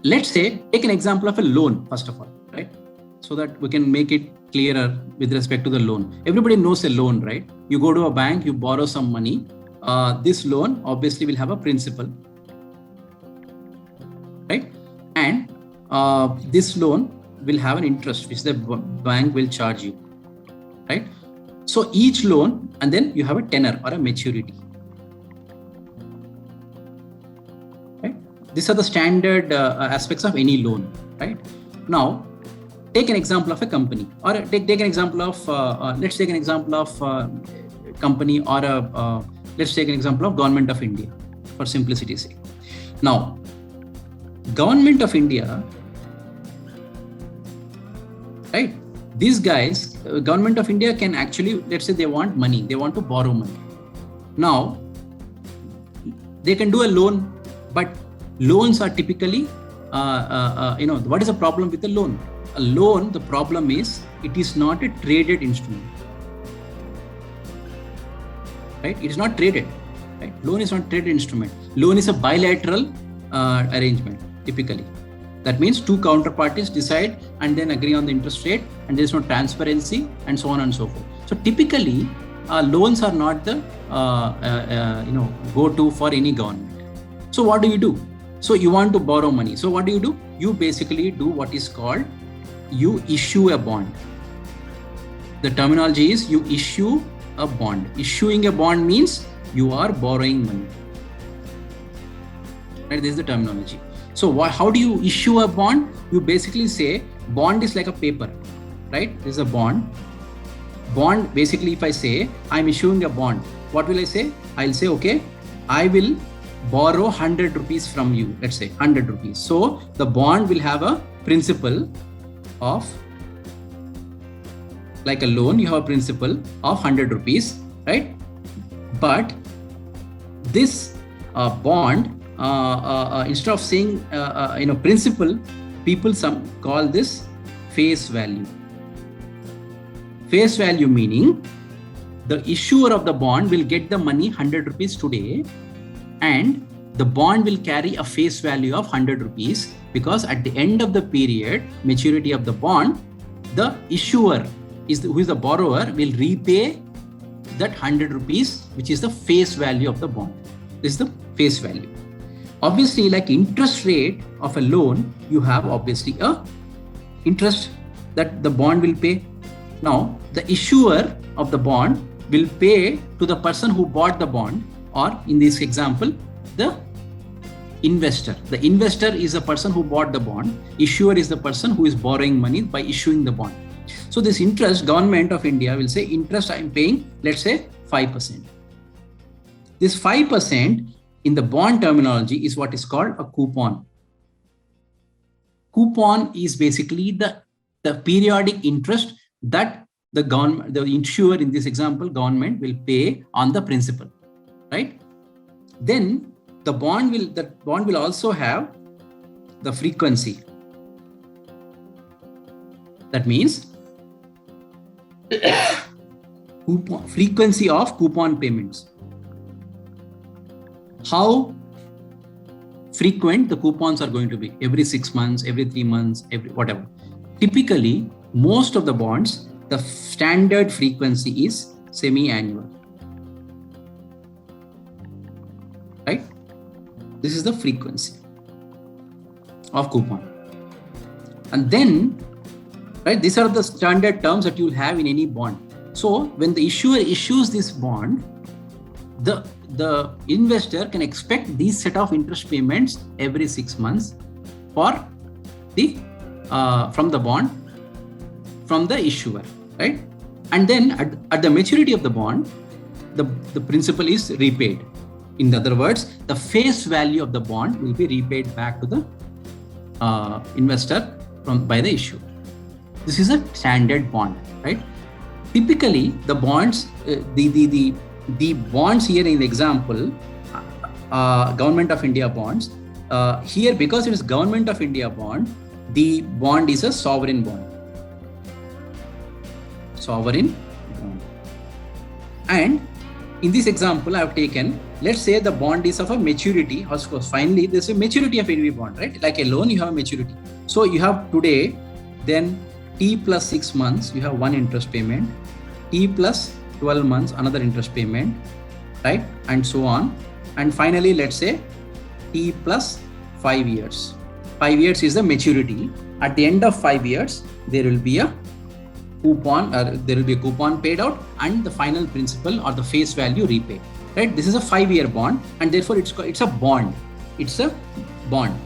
Let's say, take an example of a loan, first of all, right? So that we can make it clearer with respect to the loan. Everybody knows a loan, right? You go to a bank, you borrow some money. This loan obviously will have a principal, right? And this loan will have an interest which the bank will charge you, right? So each loan, and then you have a tenor or a maturity. Right? These are the standard aspects of any loan, right? Now, take an example of a company, or take an example of, let's take an example of company, or let's take an example of Government of India, for simplicity's sake. Now, Government of India, right? These guys, Government of India can actually, let's say they want money, they want to borrow money. Now, they can do a loan, but loans are typically, what is the problem with a loan? A loan, the problem is it is not a traded instrument, right? It is not traded, right? Loan is not a traded instrument. Loan is a bilateral arrangement, typically. That means two counterparties decide and then agree on the interest rate, and there is no transparency, and so on and so forth. So typically, loans are not the go-to for any government. So what do? So you want to borrow money. So what do? You basically do what is called, you issue a bond. The terminology is you issue a bond. Issuing a bond means you are borrowing money. Right? This is the terminology. So how do you issue a bond? You basically say bond is like a paper, right? This is a bond. Bond, basically, if I say I'm issuing a bond, what will I say? I'll say, okay, I will borrow 100 rupees from you. Let's say 100 rupees. So the bond will have a principal of, like a loan, you have a principal of 100 rupees, right? But this bond, instead of saying principal, people call this face value. Face value meaning the issuer of the bond will get the money 100 rupees today, and the bond will carry a face value of 100 rupees, because at the end of the period, maturity of the bond, the issuer who is the borrower will repay that 100 rupees, which is the face value of the bond. This is the face value. Obviously, like interest rate of a loan, you have obviously a interest that the bond will pay. Now, the issuer of the bond will pay to the person who bought the bond, or in this example, the investor. The investor is the person who bought the bond. Issuer is the person who is borrowing money by issuing the bond. So this interest, Government of India will say interest I am paying, let's say 5%. This 5% in the bond terminology is what is called a coupon. Coupon is basically the periodic interest that the government, the issuer in this example, government will pay on the principal, right? Then the bond will also have the frequency. That means frequency of coupon payments. How frequent the coupons are going to be? Every 6 months, every 3 months, every whatever. Typically, most of the bonds, the standard frequency is semi-annual. Right? This is the frequency of coupon. And then, right, these are the standard terms that you will have in any bond. So when the issuer issues this bond, the investor can expect these set of interest payments every 6 months for the from the bond, from the issuer, right? And then at the maturity of the bond, the principal is repaid. In other words, the face value of the bond will be repaid back to the investor by the issuer. This is a standard bond, right? Typically, the bonds, the bonds here in the example, Government of India bonds, here because it is Government of India bond, the bond is a sovereign bond. Sovereign bond. And in this example I have taken, let's say the bond is of a maturity. Of course, finally there's a maturity of any bond, right? Like a loan, you have a maturity. So you have today, then T plus 6 months, you have one interest payment, T plus 12 months, another interest payment, right? And so on. And finally, let's say T plus 5 years. 5 years is the maturity. At the end of 5 years, there will be a coupon paid out and the final principal or the face value repaid, right? This is a 5-year bond and therefore it's a bond. It's a bond.